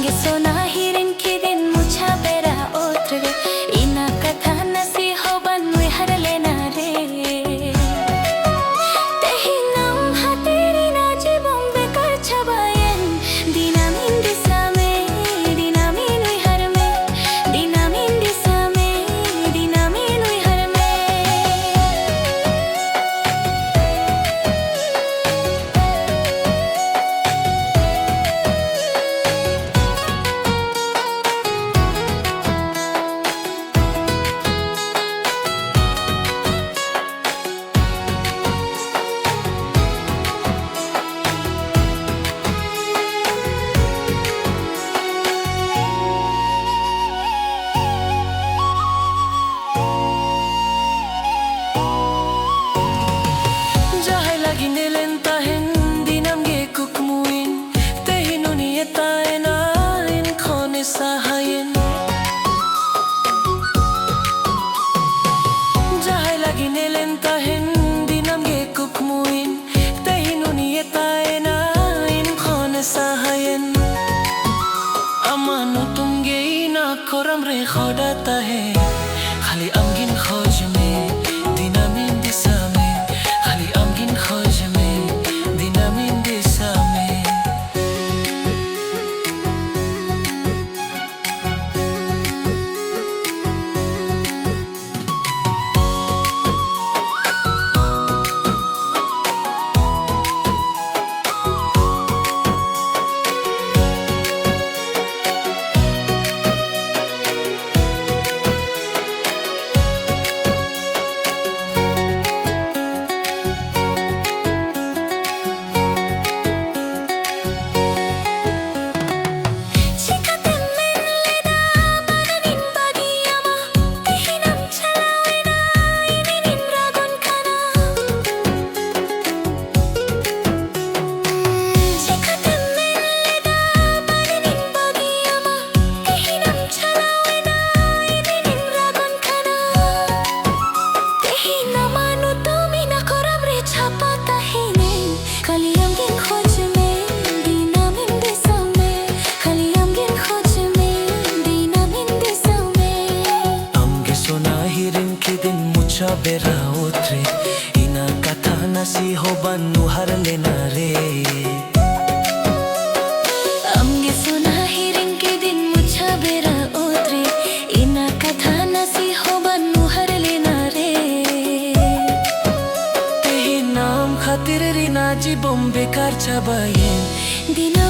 Amge sona hirin kidin mucha bera otre ina katha nasi hoban nui harle na re tehi nam hateri na jibon bekar chabayen dinamin disame dinamin nui harme dinamin disame dinamin nui harme sahayin jahay lagi nelen tahen dinam ge kukmuin tehinuni etaena in khone sahayin amanu tumge ina koram re khoda tahe khali amgin khoj me dinamin disame khali amgin khoj me dinamin disame bera otre ina katha nasi hoban nu harle na re amge sona hirin ke din mucha bera otre ina katha nasi hoban nu harle na re tehi naam khatir rina jibon bekar chabayen dina